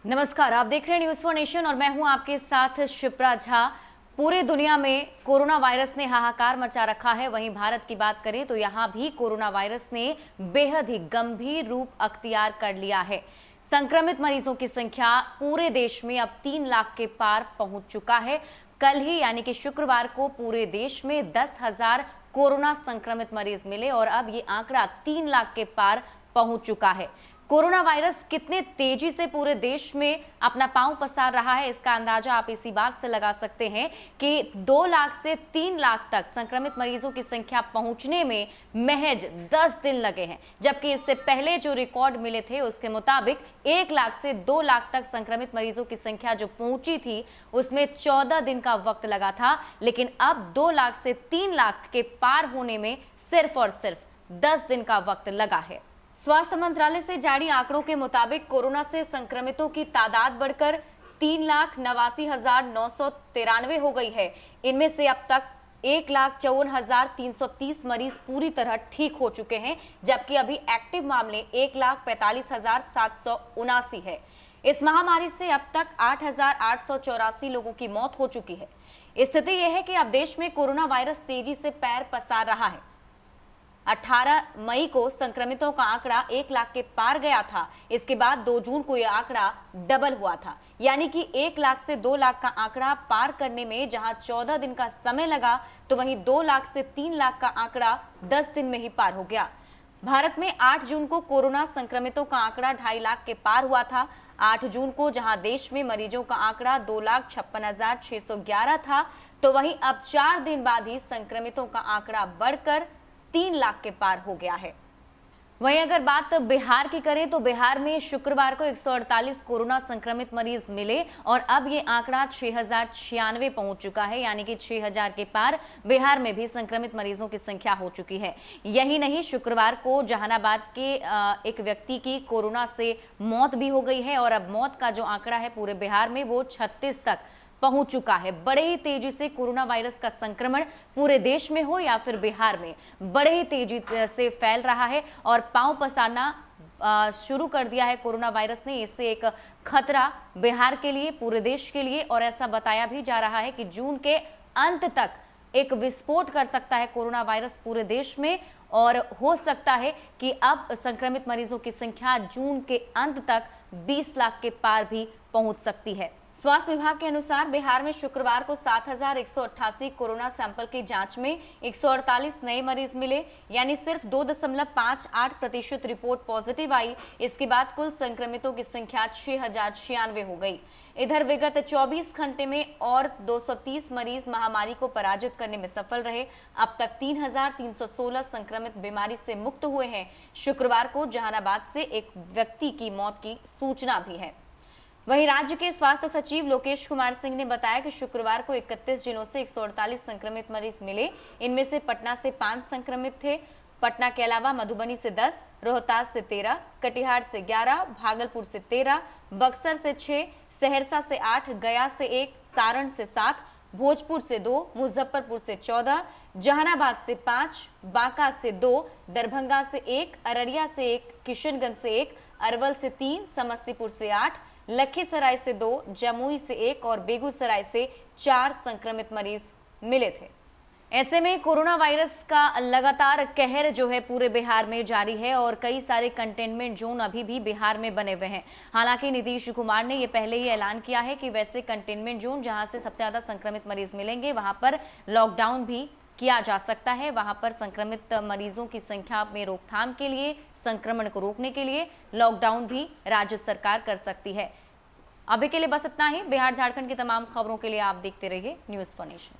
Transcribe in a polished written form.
नमस्कार, आप देख रहे हैं न्यूज फॉर नेशन और मैं हूं आपके साथ शिप्रा झा। पूरे दुनिया में कोरोना वायरस ने हाहाकार मचा रखा है। वहीं भारत की बात करें तो यहां भी कोरोना वायरस ने बेहद ही गंभीर रूप अख्तियार कर लिया है। संक्रमित मरीजों की संख्या पूरे देश में अब 3 लाख के पार पहुंच चुका है। कल ही यानी कि शुक्रवार को पूरे देश में 10,000 कोरोना संक्रमित मरीज मिले और अब ये आंकड़ा 3 लाख के पार पहुंच चुका है। कोरोना वायरस कितने तेजी से पूरे देश में अपना पांव पसार रहा है, इसका अंदाजा आप इसी बात से लगा सकते हैं कि 2 लाख से 3 लाख तक संक्रमित मरीजों की संख्या पहुंचने में महज 10 दिन लगे हैं, जबकि इससे पहले जो रिकॉर्ड मिले थे उसके मुताबिक 1 लाख से 2 लाख तक संक्रमित मरीजों की संख्या जो पहुंची थी उसमें 14 दिन का वक्त लगा था। लेकिन अब 2 लाख से 3 लाख के पार होने में सिर्फ और सिर्फ 10 दिन का वक्त लगा है। स्वास्थ्य मंत्रालय से जारी आंकड़ों के मुताबिक कोरोना से संक्रमितों की तादाद बढ़कर 3,89,993 हो गई है। इनमें से अब तक 1,54,330 मरीज पूरी तरह ठीक हो चुके हैं, जबकि अभी एक्टिव मामले 1,45,779 है। इस महामारी से अब तक 8,884 लोगों की मौत हो चुकी है। स्थिति यह है कि अब देश में कोरोना वायरस तेजी से पैर पसार रहा है। 18 मई को संक्रमितों का आंकड़ा 1 लाख के पार गया था। इसके बाद 2 जून को यह आंकड़ा डबल हुआ था, यानी कि 1 लाख से 2 लाख का आंकड़ा पार करने में जहां 14 दिन का समय लगा, तो वहीं 2 लाख से 3 लाख का आंकड़ा 10 दिन में ही पार हो गया। भारत में 8 जून को कोरोना संक्रमितों का आंकड़ा 2.5 लाख के पार हुआ था। 8 जून को जहां देश में मरीजों का आंकड़ा 2,56,611 था, तो वहीं अब 4 दिन बाद ही संक्रमितों का आंकड़ा बढ़कर 3 लाख के पार हो गया है। वहीं अगर बात बिहार की करें तो बिहार में शुक्रवार को 148 कोरोना संक्रमित मरीज मिले और अब ये आंकड़ा 6,096 पहुंच चुका है, यानी कि 6,000 के पार बिहार में भी संक्रमित मरीजों की संख्या हो चुकी है। यही नहीं, शुक्रवार को जहानाबाद के एक व्यक्ति की कोरोना से मौत भी हो गई है और अब मौत का जो आंकड़ा है पूरे बिहार में वो 36 तक पहुंच चुका है। बड़े ही तेजी से कोरोना वायरस का संक्रमण पूरे देश में हो या फिर बिहार में बड़े ही तेजी से फैल रहा है और पांव पसारना शुरू कर दिया है कोरोना वायरस ने। इससे एक खतरा बिहार के लिए, पूरे देश के लिए, और ऐसा बताया भी जा रहा है कि जून के अंत तक एक विस्फोट कर सकता है कोरोना वायरस पूरे देश में और हो सकता है कि अब संक्रमित मरीजों की संख्या जून के अंत तक 20 लाख के पार भी पहुंच सकती है। स्वास्थ्य विभाग के अनुसार बिहार में शुक्रवार को 7,188 कोरोना सैंपल की जांच में 148 नए मरीज मिले, यानी सिर्फ 2.58% रिपोर्ट पॉजिटिव आई। इसके बाद कुल संक्रमितों की संख्या 6,096 हो गई। इधर विगत 24 घंटे में और 230 मरीज महामारी को पराजित करने में सफल रहे। अब तक 3,316 संक्रमित बीमारी से मुक्त हुए हैं। शुक्रवार को जहानाबाद से एक व्यक्ति की मौत की सूचना भी है। वहीं राज्य के स्वास्थ्य सचिव लोकेश कुमार सिंह ने बताया कि शुक्रवार को 31 जिलों से 148 संक्रमित मरीज मिले। इनमें से पटना से 5 संक्रमित थे। पटना के अलावा मधुबनी से 10, रोहतास से 13, कटिहार से 11, भागलपुर से 13, बक्सर से 6, सहरसा से 8, गया से 1, सारण से 7, भोजपुर से 2, मुजफ्फरपुर से 14, जहानाबाद से 5, बांका से 2, दरभंगा से 1, अररिया से 1, किशनगंज से 1, अरवल से 3, समस्तीपुर से 8, लखीसराय से 2, जमुई से 1 और बेगूसराय से 4 संक्रमित मरीज मिले थे। ऐसे में कोरोना वायरस का लगातार कहर जो है पूरे बिहार में जारी है और कई सारे कंटेनमेंट जोन अभी भी बिहार में बने हुए हैं। हालांकि नीतीश कुमार ने ये पहले ही ऐलान किया है कि वैसे कंटेनमेंट जोन जहां से सबसे ज्यादा संक्रमित मरीज मिलेंगे वहां पर लॉकडाउन भी किया जा सकता है। वहां पर संक्रमित मरीजों की संख्या में रोकथाम के लिए, संक्रमण को रोकने के लिए लॉकडाउन भी राज्य सरकार कर सकती है। अभी के लिए बस इतना ही। बिहार झारखंड की तमाम खबरों के लिए आप देखते रहिए न्यूज फॉर नेशन।